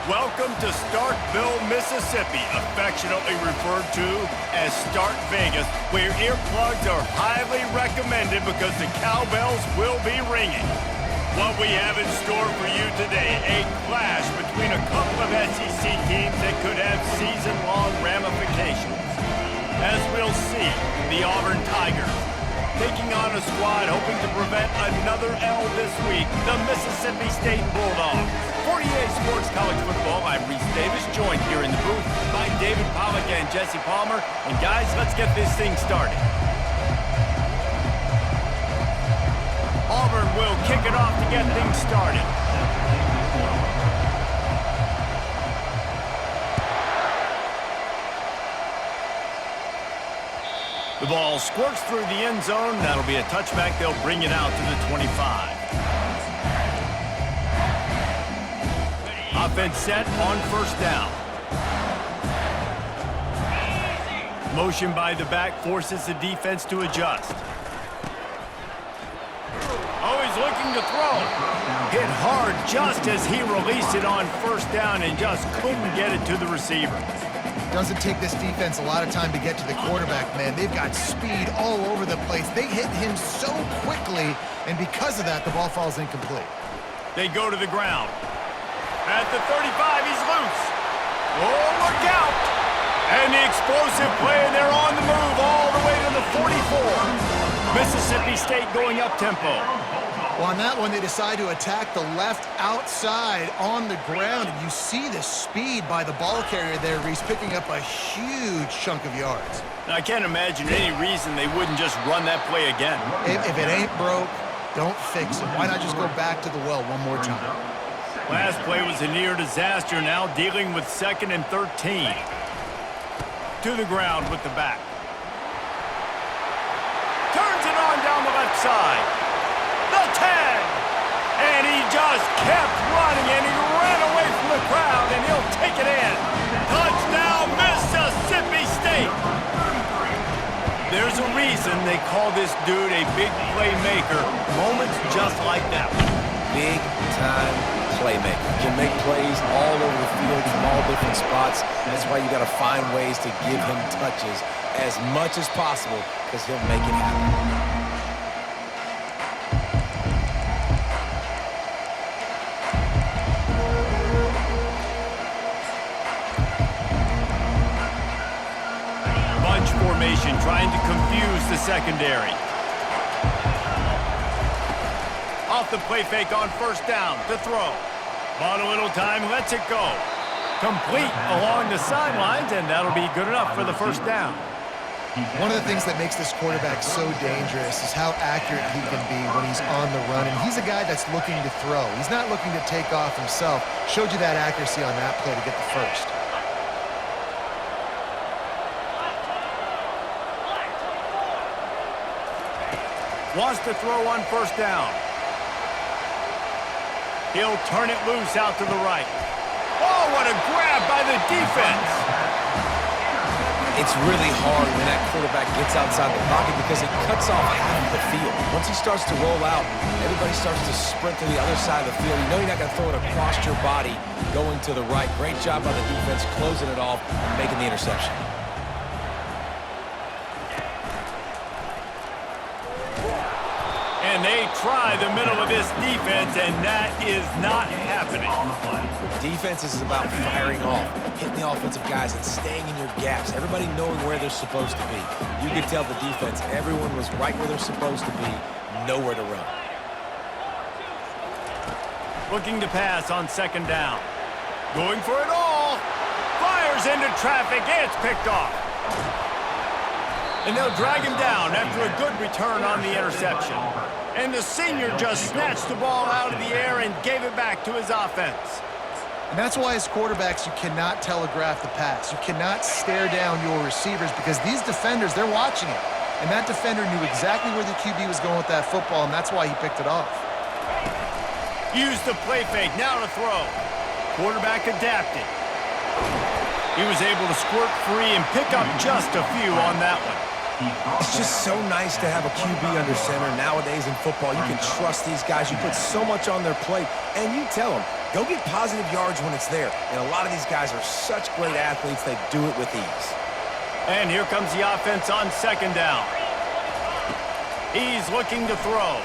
Welcome to Starkville, Mississippi, affectionately referred to as Stark Vegas, where earplugs are highly recommended because the cowbells will be ringing. What we have in store for you today, a clash between a couple of SEC teams that could have season-long ramifications. As we'll see, the Auburn Tigers taking on a squad hoping to prevent another L this week, the Mississippi State Bulldogs. For EA Sports College Football, I'm Reese Davis, joined here in the booth by David Pollack and Jesse Palmer. And guys, let's get this thing started. Auburn will kick it off to get things started. The ball squirts through the end zone. That'll be a touchback. They'll bring it out to the 25. Offense set on first down. Motion by the back forces the defense to adjust. Oh, he's looking to throw. Hit hard just as he released it on first down and just couldn't get it to the receiver. Doesn't take this defense a lot of time to get to the quarterback, man. They've got speed all over the place. They hit him so quickly, and because of that, the ball falls incomplete. They go to the ground. At the 35, he's loose. Oh, look out! And the explosive play, and they're on the move all the way to the 44. Mississippi State going up-tempo. Well, on that one, they decide to attack the left outside on the ground, and you see the speed by the ball carrier there, Reese, picking up a huge chunk of yards. I can't imagine any reason they wouldn't just run that play again. If it ain't broke, don't fix it. Why not just go back to the well one more time? Last play was a near disaster, now dealing with 2nd and 13. To the ground with the back. Turns it on down the left side. The 10. And he just kept running, and he ran away from the crowd, and he'll take it in. Touchdown, Mississippi State. There's a reason they call this dude a big playmaker. Moments just like that one. Big-time playmaker. Can make plays all over the field from all different spots. That's why you got to find ways to give him touches as much as possible, because he'll make it happen. Formation trying to confuse the secondary. Off the play fake on first down to throw. On a little time, lets it go. Complete along the sidelines, and that'll be good enough for the first down. One of the things that makes this quarterback so dangerous is how accurate he can be when he's on the run, and he's a guy that's looking to throw. He's not looking to take off himself. Showed you that accuracy on that play to get the first. Wants to throw on first down. He'll turn it loose out to the right. Oh, what a grab by the defense. It's really hard when that quarterback gets outside the pocket because it cuts off half of the field. Once he starts to roll out, everybody starts to sprint to the other side of the field. You know you're not going to throw it across your body going to the right. Great job by the defense closing it off and making the interception. And they try the middle of this defense, and that is not happening. Defense is about firing off, hitting the offensive guys, and staying in your gaps. Everybody knowing where they're supposed to be. You could tell the defense, everyone was right where they're supposed to be, nowhere to run. Looking to pass on second down. Going for it all. Fires into traffic. It's picked off. And they'll drag him down after a good return on the interception. And the senior just snatched the ball out of the air and gave it back to his offense. And that's why as quarterbacks, you cannot telegraph the pass. You cannot stare down your receivers because these defenders, they're watching it. And that defender knew exactly where the QB was going with that football, and that's why he picked it off. Use the play fake, now to throw. Quarterback adapted. He was able to squirt free and pick up just a few on that one. It's just so nice to have a QB under center nowadays in football. You can trust these guys. You put so much on their plate, and you tell them, Go get positive yards when it's there. And a lot of these guys are such great athletes, they do it with ease. And here comes the offense on second down. He's looking to throw.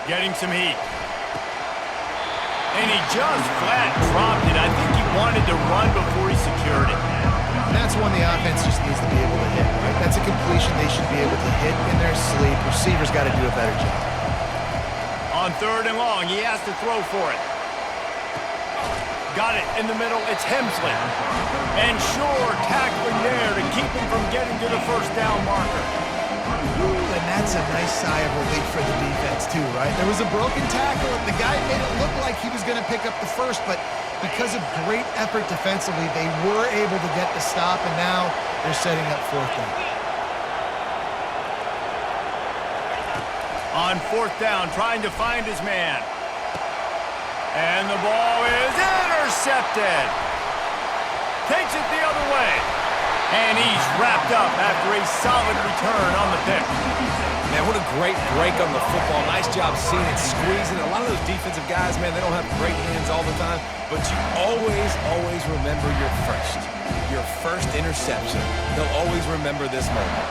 Getting some heat. And he just flat dropped it. I think he wanted to run before he secured it. And that's one the offense just needs to be able to hit, right? That's a completion they should be able to hit in their sleep. Receivers got to do a better job. On third and long, he has to throw for it. Got it in the middle. It's Hemsley. And sure, tackling there to keep him from getting to the first down marker. Ooh, and that's a nice sigh of relief for the defense, too, right? There was a broken tackle, and the guy made it look like he was going to pick up the first, but because of great effort defensively, they were able to get the stop, and now they're setting up fourth down. On fourth down, trying to find his man. And the ball is intercepted. Takes it the other way. And he's wrapped up after a solid return on the pick. Man, what a great break on the football. Nice job seeing it, squeezing. A lot of those defensive guys, man, they don't have great hands all the time, but you always remember your first interception. They'll always remember this moment.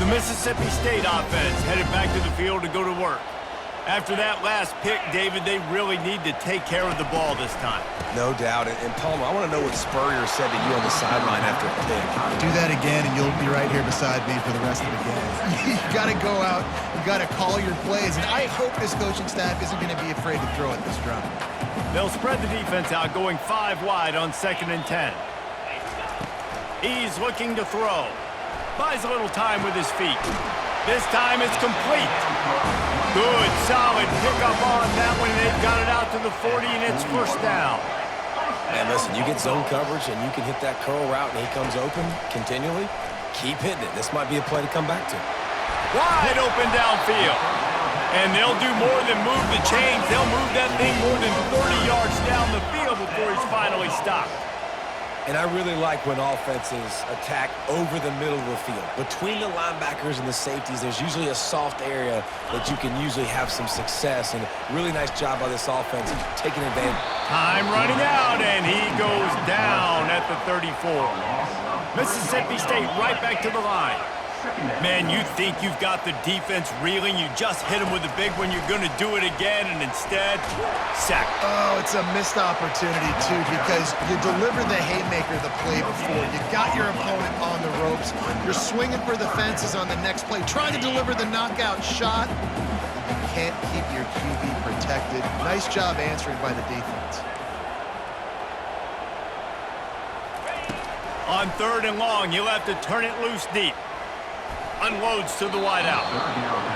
The Mississippi State offense headed back to the field to go to work. After that last pick, David, they really need to take care of the ball this time. No doubt. And Palmer, I want to know what Spurrier said to you on the sideline after a pick. Do that again, and you'll be right here beside me for the rest of the game. You got to go out. You got to call your plays. And I hope this coaching staff isn't going to be afraid to throw at this drum. They'll spread the defense out, going 5 wide on 2nd and 10. He's looking to throw. Buys a little time with his feet. This time it's complete. Good, solid pickup on that one. They've got it out to the 40, and it's first down. Man, listen, you get zone coverage, and you can hit that curl route, and he comes open continually. Keep hitting it. This might be a play to come back to. Wide open downfield. And they'll do more than move the chains. They'll move that thing more than 30 yards down the field before he's finally stopped. And I really like when offenses attack over the middle of the field. Between the linebackers and the safeties, there's usually a soft area that you can usually have some success. And really nice job by this offense taking advantage. Time running out, and he goes down at the 34. Mississippi State right back to the line. Man, you think you've got the defense reeling. You just hit them with a big one. You're going to do it again, and instead, sack. Oh, it's a missed opportunity, too, because you delivered the haymaker the play before. You got your opponent on the ropes. You're swinging for the fences on the next play, trying to deliver the knockout shot. You can't keep your QB protected. Nice job answering by the defense. On 3rd and long, he'll have to turn it loose deep. Unloads to the wideout.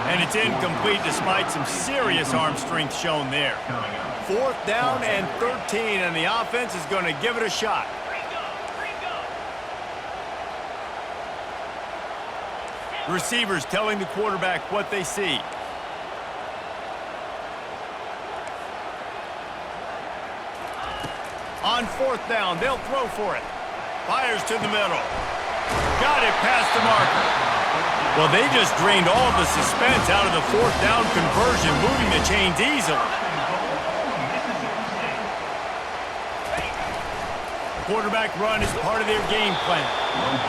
And it's incomplete despite some serious arm strength shown there. 4th down and 13, and the offense is going to give it a shot. Receivers telling the quarterback what they see. On 4th down, they'll throw for it. Fires to the middle. Got it past the marker. Well, they just drained all of the suspense out of the 4th down conversion, moving the chains easily. Quarterback run is part of their game plan.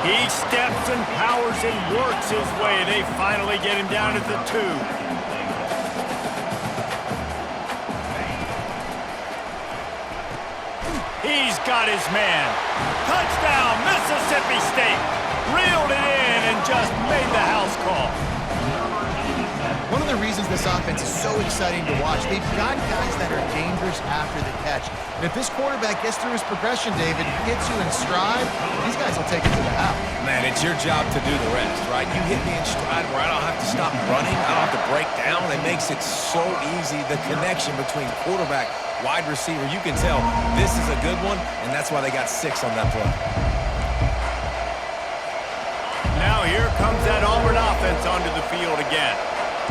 He steps and powers and works his way. They finally get him down at the 2. He's got his man. Touchdown, Mississippi State. Reeled it in and just made the house call. One of the reasons this offense is so exciting to watch, they've got guys that are dangerous after the catch. And if this quarterback gets through his progression, David, he gets you in stride, these guys will take it to the house. Man, it's your job to do the rest, right? You hit me in stride where I don't have to stop running. I don't have to break down. It makes it so easy, the connection between quarterback, wide receiver. You can tell this is a good one, and that's why they got 6 on that play. Now here comes that Auburn offense onto the field again.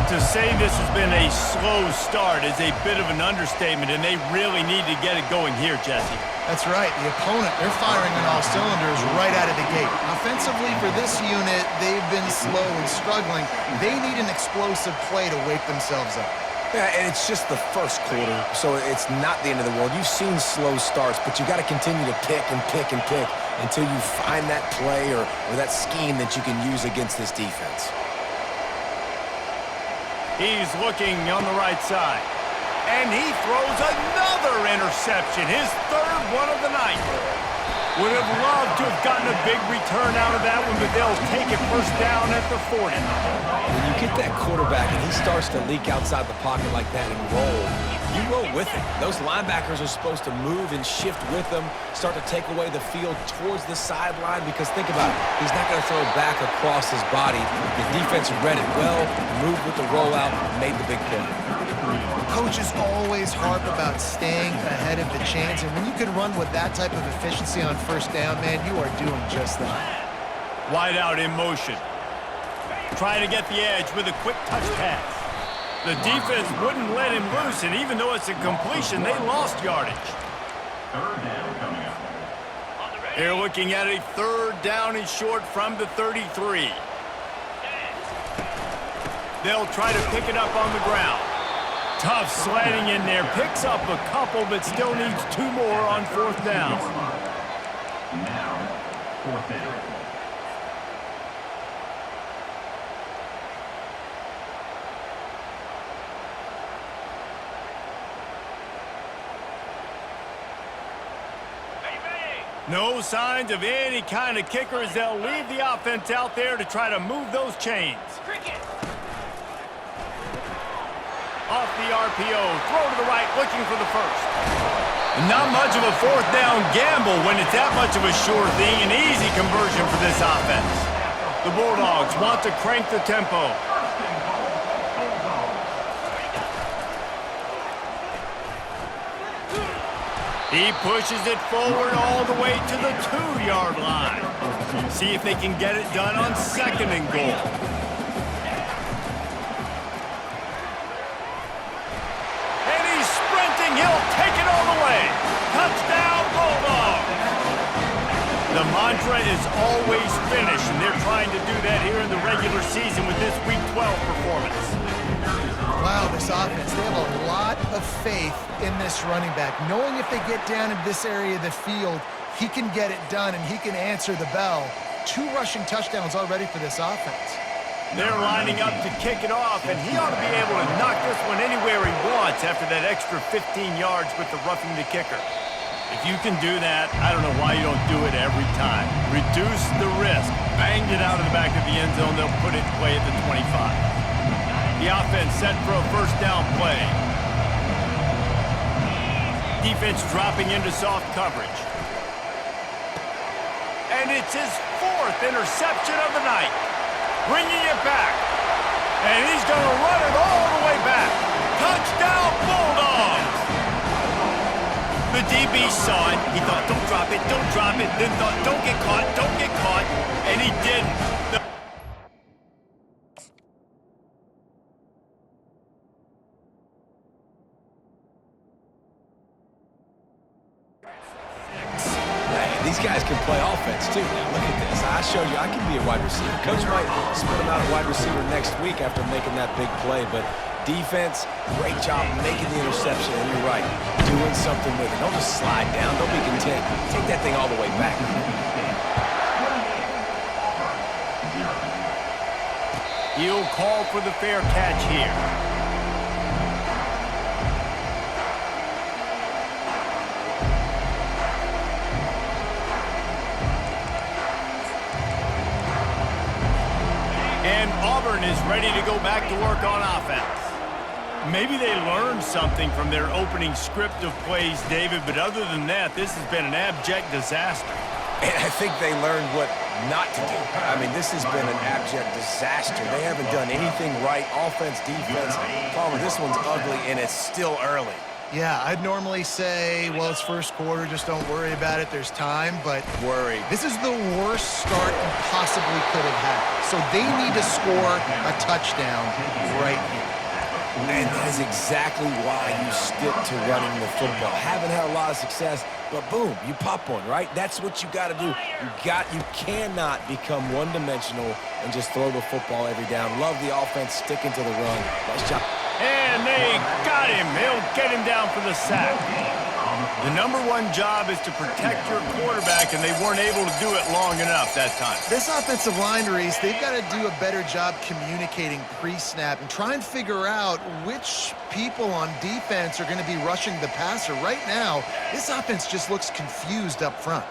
To say this has been a slow start is a bit of an understatement, and they really need to get it going here, Jesse. That's right. The opponent, they're firing on all cylinders right out of the gate. Offensively, for this unit, they've been slow and struggling. They need an explosive play to wake themselves up. Yeah, and it's just the first quarter, so it's not the end of the world. You've seen slow starts, but you got to continue to pick and pick and pick until you find that play or that scheme that you can use against this defense. He's looking on the right side. And he throws another interception, his third one of the night. Would have loved to have gotten a big return out of that one, but they'll take it first down at the 40. When you get that quarterback and he starts to leak outside the pocket like that and roll, you roll with it. Those linebackers are supposed to move and shift with them, start to take away the field towards the sideline, because think about it, he's not going to throw back across his body. The defense read it well, moved with the rollout, made the big play. Coaches always harp about staying ahead of the chains, and when you can run with that type of efficiency on first down, man, you are doing just that. Wide out in motion. Trying to get the edge with a quick touch pass. The defense wouldn't let him loose, and even though it's a completion, they lost yardage. Third down coming up. They're looking at a third down and short from the 33. They'll try to pick it up on the ground. Tough sledding in there. Picks up a couple, but still needs 2 more on fourth down. Now, fourth down. No signs of any kind of kickers. They'll leave the offense out there to try to move those chains. Off the RPO, throw to the right, looking for the first. Not much of a fourth down gamble when it's that much of a sure thing. An easy conversion for this offense. The Bulldogs want to crank the tempo. He pushes it forward all the way to the 2-yard line. See if they can get it done on second and goal. He'll take it all the way. Touchdown, Bulldogs. The mantra is always finish, and they're trying to do that here in the regular season with this Week 12 performance. Wow, this offense, they have a lot of faith in this running back, knowing if they get down in this area of the field, he can get it done and he can answer the bell. 2 rushing touchdowns already for this offense. They're lining up to kick it off, and he ought to be able to knock this one anywhere he wants after that extra 15 yards with the roughing the kicker. If you can do that, I don't know why you don't do it every time. Reduce the risk. Banged it out of the back of the end zone. They'll put it in play at the 25. The offense set for a first down play. Defense dropping into soft coverage. And it's his 4th interception of the night. Bringing it back. And he's going to run it all the way back. Touchdown, Bulldogs! The DB saw it. He thought, don't drop it, don't drop it. Then thought, don't get caught. And he didn't. These guys can play offense, too. Now, look at this. I showed you I can be a wide receiver. Coach might split him out a wide receiver next week after making that big play, but defense, great job making the interception, and you're right, doing something with it. Don't just slide down. Don't be content. Take that thing all the way back. He'll call for the fair catch here. And Auburn is ready to go back to work on offense. Maybe they learned something from their opening script of plays, David, but other than that, this has been an abject disaster. And I think they learned what not to do. I mean, this has been an abject disaster. They haven't done anything right. Offense, defense. Palmer, this one's ugly, and it's still early. Yeah, I'd normally say, well, it's first quarter, just don't worry about it, there's time, but Worry. this is the worst start you possibly could have had. So they need to score a touchdown right here. And that is exactly why you stick to running the football. Haven't had a lot of success, but boom, you pop one, right? That's what you got to do. You cannot become one-dimensional and just throw the football every down. Love the offense, sticking to the run. Nice job. And they got him. They'll get him down for the sack. The #1 job is to protect your quarterback, and they weren't able to do it long enough that time. This offensive line, Reese, they've got to do a better job communicating pre-snap and try and figure out which people on defense are going to be rushing the passer. Right now, this offense just looks confused up front.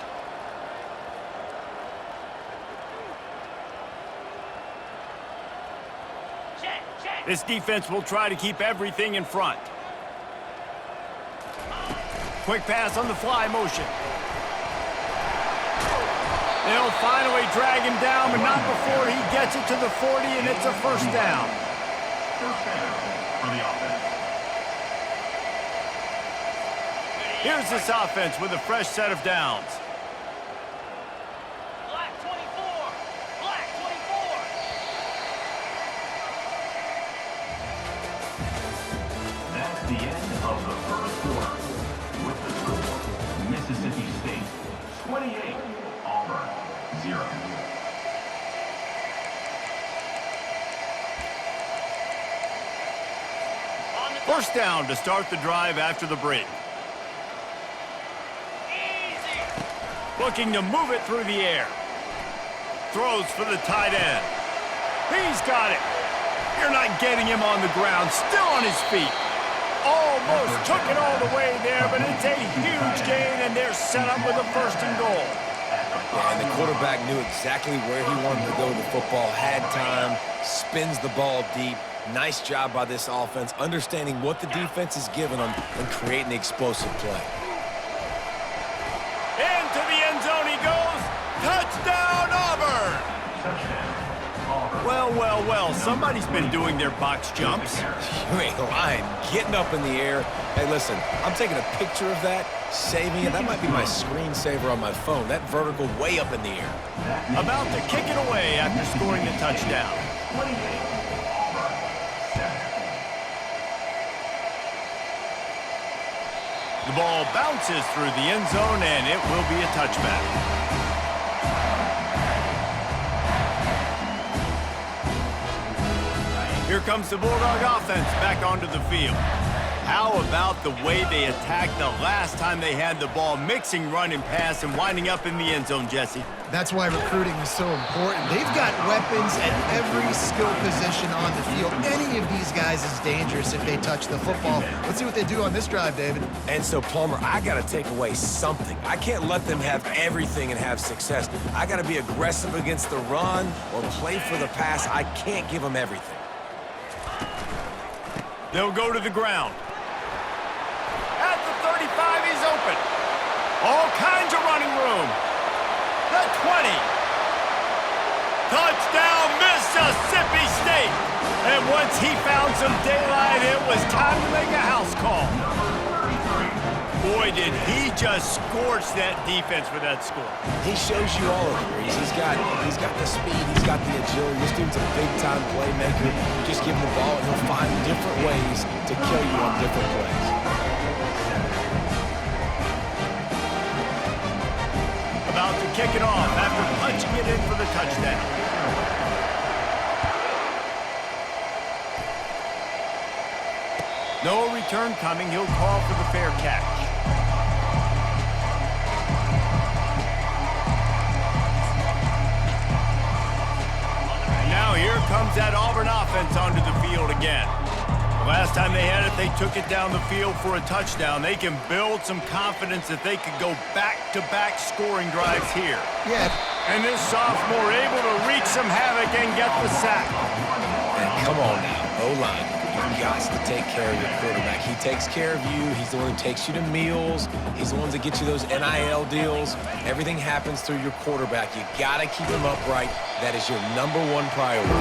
This defense will try to keep everything in front. Quick pass on the fly motion. They'll finally drag him down, but not before he gets it to the 40, and it's a first down. First down for the offense. Here's this offense with a fresh set of downs. Black 24! Black 24! That's the end of the first quarter. With the score, Mississippi State 28, Auburn 0. First down to start the drive after the break. Easy! Looking to move it through the air. Throws for the tight end. He's got it. You're not getting him on the ground. Still on his feet. Almost took it all the way there, but it's a huge gain, and they're set up with a 1st and goal. Yeah, and the quarterback knew exactly where he wanted to go with the football, had time, spins the ball deep. Nice job by this offense, understanding what the defense is giving them and creating the explosive play. Into the end zone he goes. Touchdown, Auburn! Touchdown, Auburn. Well, somebody's been doing their box jumps. You ain't lying. Getting up in the air. Hey, listen, I'm taking a picture of that, saving it. That might be my screensaver on my phone. That vertical way up in the air. About to kick it away after scoring the touchdown. 28, Auburn 7. The ball bounces through the end zone, and it will be a touchback. Here comes the Bulldog offense back onto the field. How about the way they attacked the last time they had the ball, mixing run and pass and winding up in the end zone, Jesse? That's why recruiting is so important. They've got weapons at every skill position on the field. Any of these guys is dangerous if they touch the football. Let's see what they do on this drive, David. And so, Palmer, I got to take away something. I can't let them have everything and have success. I got to be aggressive against the run or play for the pass. I can't give them everything. They'll go to the ground. At the 35, he's open. All kinds of running room. The 20. Touchdown, Mississippi State. And once he found some daylight, it was time to make a house call. Boy, did he just scorch that defense with that score. He shows you all of it, Reese. He's got the speed, he's got the agility. This dude's a big-time playmaker. You just give him the ball, and he'll find different ways to kill you on different plays. About to kick it off after punching it in for the touchdown. No return coming. He'll call for the fair catch. Now here comes that Auburn offense onto the field again. The last time they had it, they took it down the field for a touchdown. They can build some confidence that they could go back-to-back scoring drives here. Yeah. And this sophomore able to wreak some havoc and get the sack. And come on now, O-line. You got to take care of your quarterback. He takes care of you. He's the one who takes you to meals. He's the one that gets you those NIL deals. Everything happens through your quarterback. You got to keep him upright. That is your #1 priority.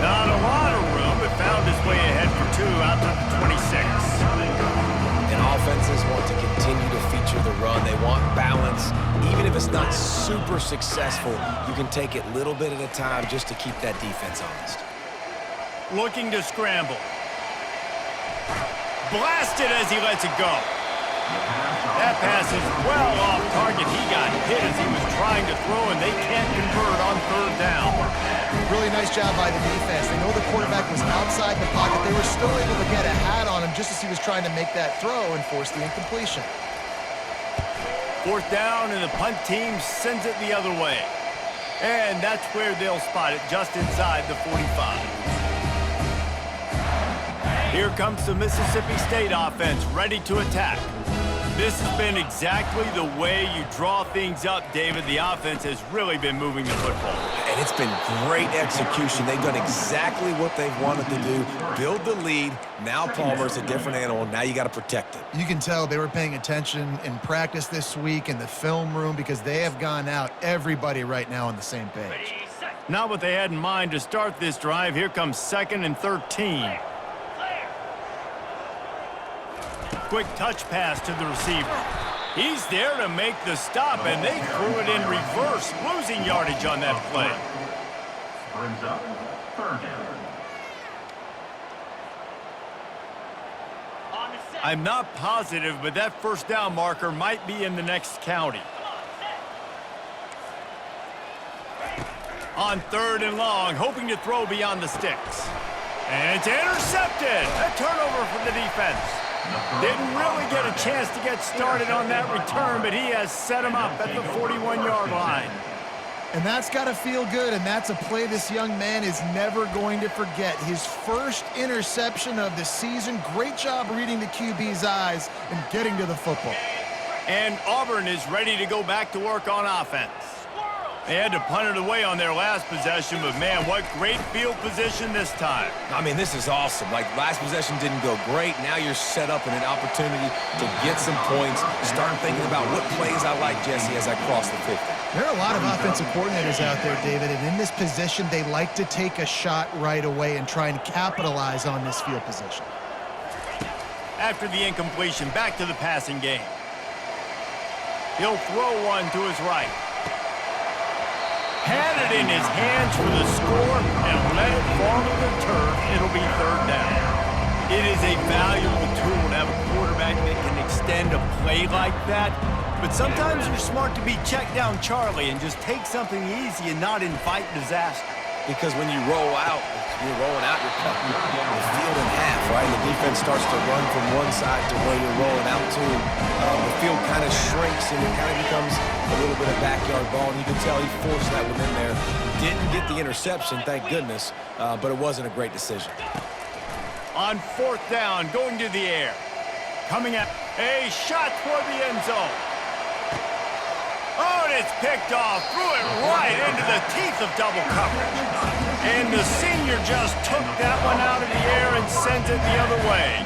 Not a lot of room, but found his way ahead for 2 out to the 26. And offenses want to continue to feature the run. They want balance. Even if it's not super successful, you can take it little bit at a time just to keep that defense honest. Looking to scramble. Blasted as he lets it go. That pass is well off target. He got hit as he was trying to throw, and they can't convert on 3rd down. Really nice job by the defense. They know the quarterback was outside the pocket. They were still able to get a hat on him just as he was trying to make that throw and force the incompletion. 4th down, and the punt team sends it the other way. And that's where they'll spot it, just inside the 45. Here comes the Mississippi State offense, ready to attack. This has been exactly the way you draw things up, David. The offense has really been moving the football. And it's been great execution. They've done exactly what they've wanted to do. Build the lead. Now Palmer's a different animal. Now you got to protect it. You can tell they were paying attention in practice this week in the film room because they have gone out, everybody right now on the same page. Ready, set. Not what they had in mind to start this drive. Here comes 2nd and 13. Clear. Quick touch pass to the receiver. He's there to make the stop, and they threw it in reverse, losing yardage on that play. Brings up 3rd down. On the set. I'm not positive, but that 1st down marker might be in the next county. Come on, set. On 3rd and long, hoping to throw beyond the sticks. And it's intercepted. A turnover for the defense. Didn't really get a chance to get started on that return, but he has set him up at the 41-yard line. And that's got to feel good, and that's a play this young man is never going to forget. His first interception of the season. Great job reading the QB's eyes and getting to the football. And Auburn is ready to go back to work on offense. They had to punt it away on their last possession, but man, what great field position this time. I mean, this is awesome. Like, last possession didn't go great. Now you're set up in an opportunity to get some points. Start thinking about what plays I like, Jesse, as I cross the 50. There are a lot of offensive coordinators out there, David, and in this position, they like to take a shot right away and try and capitalize on this field position. After the incompletion, back to the passing game. He'll throw one to his right. Had it in his hands for the score and let it fall to the turf. It'll be 3rd down. It is a valuable tool to have a quarterback that can extend a play like that. But sometimes you're smart to be check down Charlie and just take something easy and not invite disaster. Because when you roll out, you're rolling out, you're cutting the field in half, right? The defense starts to run from one side to where you're rolling out to. The field kind of shrinks and it kind of becomes a little bit of backyard ball. And you can tell he forced that one in there. Didn't get the interception, thank goodness, but it wasn't a great decision. On 4th down, going to the air. Coming at a shot toward the end zone. Oh, and it's picked off. Threw it right into the teeth of double coverage. And the senior just took that one out of the air and sent it the other way.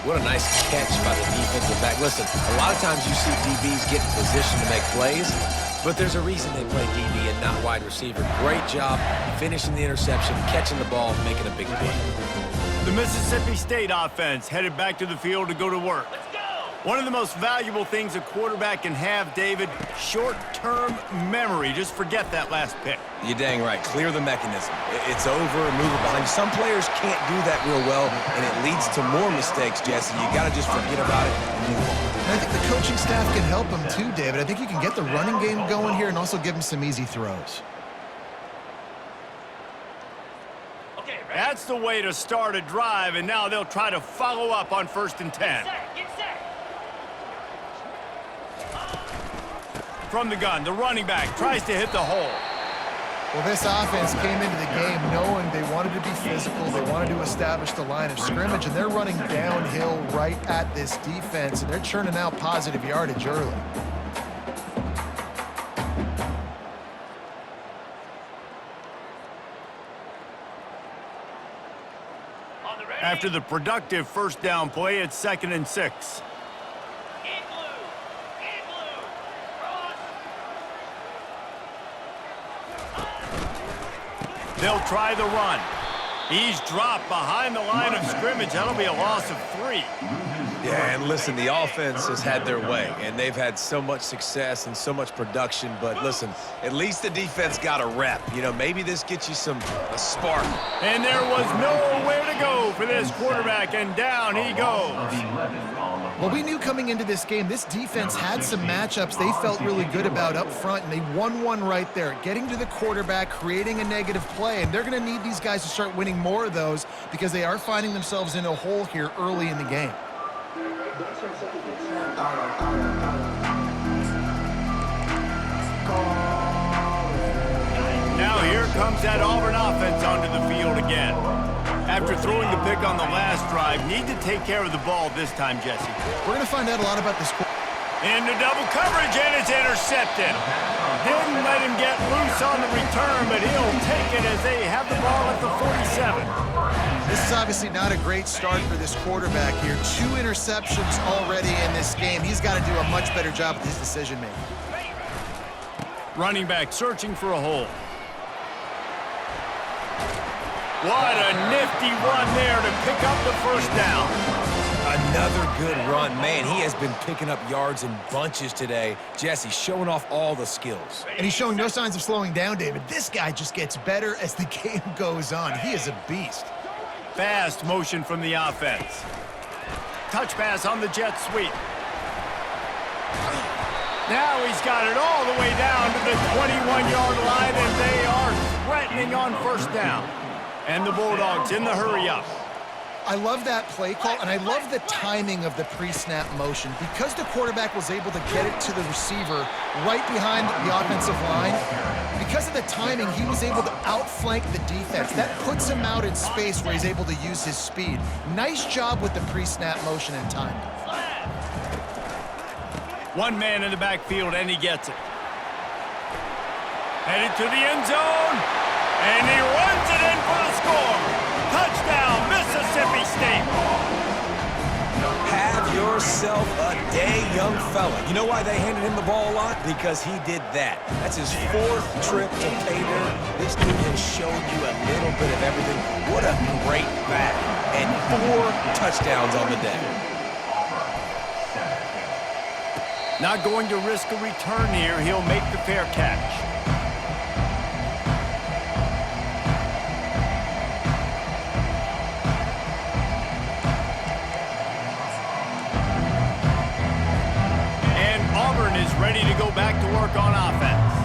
What a nice catch by the defensive back. Listen, a lot of times you see DBs get in position to make plays, but there's a reason they play DB and not wide receiver. Great job finishing the interception, catching the ball, making a big play. The Mississippi State offense headed back to the field to go to work. Let's go. One of the most valuable things a quarterback can have, David, short-term memory. Just forget that last pick. You're dang right. Clear the mechanism. It's over, move it behind. Some players can't do that real well, and it leads to more mistakes, Jesse. You got to just forget about it and move on. And I think the coaching staff can help him too, David. I think you can get the running game going here and also give him some easy throws. Okay, ready. That's the way to start a drive, and now they'll try to follow up on 1st and 10. Set. Get set. From the gun, the running back tries to hit the hole. Well, this offense came into the game knowing they wanted to be physical, they wanted to establish the line of scrimmage, and they're running downhill right at this defense, and they're churning out positive yardage early. On the ready. After the productive 1st down play, it's 2nd and 6. In blue. In blue. Cross. They'll try the run. He's dropped behind the line of scrimmage. That'll be a loss of 3. Yeah, and listen, the offense has had their way, and they've had so much success and so much production. But listen, at least the defense got a rep. You know, maybe this gets you a spark. And there was nowhere to go for this quarterback, and down he goes. Well, we knew coming into this game, this defense had some matchups they felt really good about up front, and they won one right there, getting to the quarterback, creating a negative play, and they're going to need these guys to start winning more of those because they are finding themselves in a hole here early in the game. Now here comes that Auburn offense onto the field again. After throwing the pick on the last drive, need to take care of the ball this time, Jesse. We're going to find out a lot about this. Into double coverage, and it's intercepted. Didn't let him get loose on the return, but he'll take it as they have the ball at the 47. This is obviously not a great start for this quarterback here. 2 interceptions already in this game. He's got to do a much better job with his decision-making. Running back searching for a hole. What a nifty run there to pick up the first down. Another good run. Man, he has been picking up yards in bunches today. Jesse showing off all the skills. And he's showing no signs of slowing down, David. This guy just gets better as the game goes on. He is a beast. Fast motion from the offense. Touch pass on the jet sweep. Now he's got it all the way down to the 21-yard line, and they are threatening on first down. And the Bulldogs in the hurry-up. I love that play call, and I love the timing of the pre-snap motion. Because the quarterback was able to get it to the receiver right behind the offensive line, because of the timing, he was able to outflank the defense. That puts him out in space where he's able to use his speed. Nice job with the pre-snap motion and timing. One man in the backfield, and he gets it. Headed to the end zone, and he runs it in for the score. Touchdown, Mississippi State. Have yourself a day, young fella. You know why they handed him the ball a lot? Because he did that. That's his 4th trip to pay dirt. This dude has shown you a little bit of everything. What a great back. And 4 touchdowns on the day. Not going to risk a return here. He'll make the fair catch. Is ready to go back to work on offense.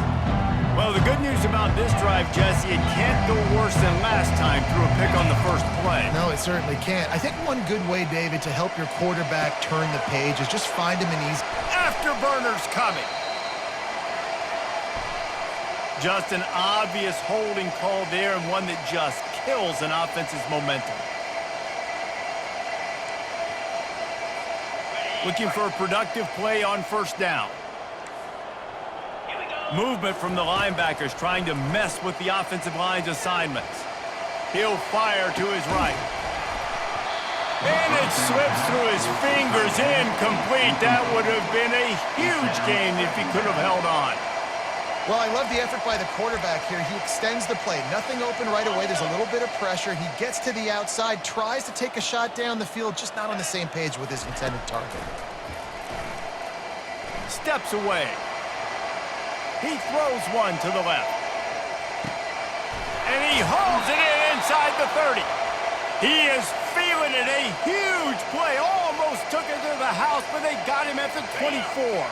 Well, the good news about this drive, Jesse, it can't go worse than last time through a pick on the first play. No, it certainly can't. I think one good way, David, to help your quarterback turn the page is just find him an easy... Afterburners coming. Just an obvious holding call there, and one that just kills an offense's momentum. Looking for a productive play on first down. Movement from the linebackers trying to mess with the offensive line's assignments. He'll fire to his right. And it slips through his fingers, incomplete. That would have been a huge gain if he could have held on. Well, I love the effort by the quarterback here. He extends the play. Nothing open right away. There's a little bit of pressure. He gets to the outside, tries to take a shot down the field, just not on the same page with his intended target. Steps away. He throws one to the left. And he hauls it in inside the 30. He is feeling it. A huge play. Almost took it to the house, but they got him at the 24.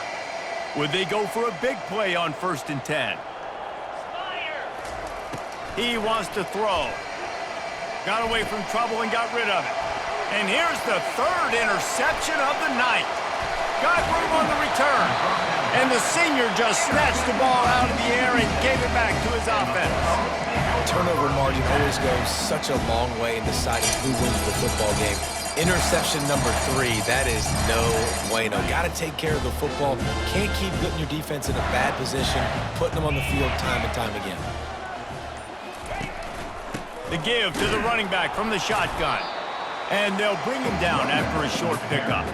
Would they go for a big play on 1st and 10? He wants to throw. Got away from trouble and got rid of it. And here's the 3rd interception of the night. Got room on the return. And the senior just snatched the ball out of the air and gave it back to his offense. Turnover margin always goes such a long way in deciding who wins the football game. Interception number 3, that is no bueno. Got to take care of the football. Can't keep putting your defense in a bad position, putting them on the field time and time again. The give to the running back from the shotgun. And they'll bring him down after a short pickup.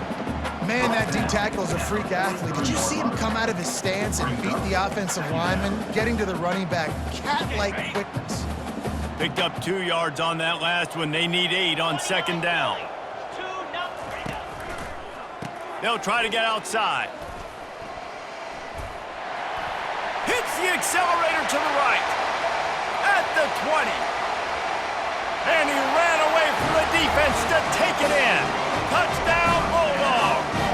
Man, that D-tackle is a freak athlete. Did you see him come out of his stance and beat the offensive lineman, getting to the running back? Cat-like quickness. Picked up 2 yards on that last one. They need 8 on 2nd down. They'll try to get outside. Hits the accelerator to the right. At the 20. And he ran away from the defense to take it in. Touchdown, Bulldogs.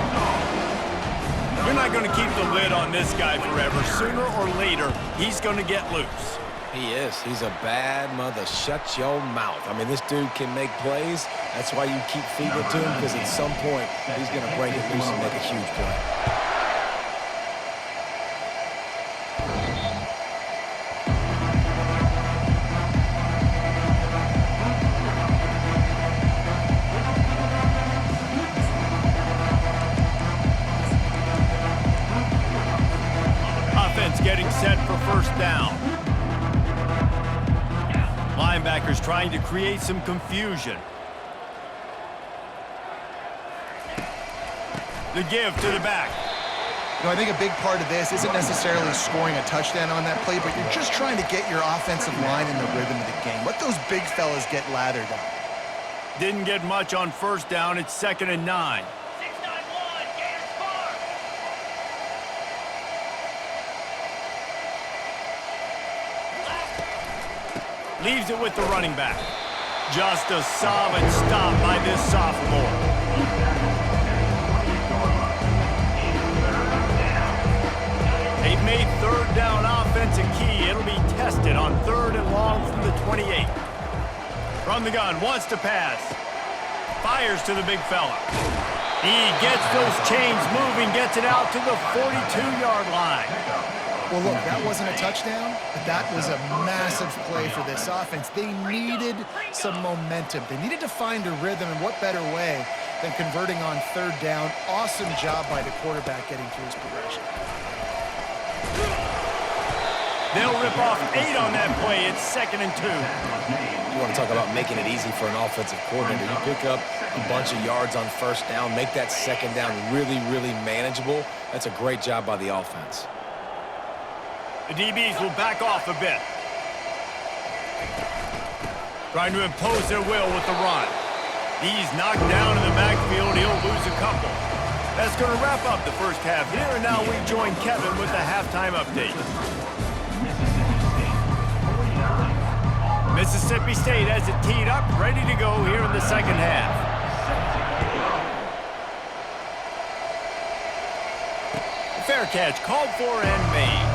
going to keep the lid on this guy forever. Sooner or later, he's going to get loose. He is. He's a bad mother. Shut your mouth. I mean, this dude can make plays. That's why you keep feeding it to him, because at some point, he's going to break it loose and make a huge play. Getting set for first down. Linebackers trying to create some confusion. The give to the back. You know, I think a big part of this isn't necessarily scoring a touchdown on that play, but you're just trying to get your offensive line in the rhythm of the game. Let those big fellas get lathered up. Didn't get much on first down. It's 2nd and 9. 691, Gators score. Leaves it with the running back. Just a solid stop by this sophomore. They've made third down offense a key. It'll be tested on 3rd and long from the 28. From the gun, wants to pass. Fires to the big fella. He gets those chains moving, gets it out to the 42-yard line. Well, look, that wasn't a touchdown, but that was a massive play for this offense. They needed some momentum. They needed to find a rhythm, and what better way than converting on 3rd down. Awesome job by the quarterback getting through his progression. They'll rip off 8 on that play. It's 2nd and 2. You want to talk about making it easy for an offensive coordinator. You pick up a bunch of yards on first down, make that 2nd down really, really manageable. That's a great job by the offense. The DBs will back off a bit. Trying to impose their will with the run. He's knocked down in the backfield. He'll lose a couple. That's going to wrap up the first half here, and now we join Kevin with the halftime update. Mississippi State has it teed up, ready to go here in the second half. Fair catch called for and made.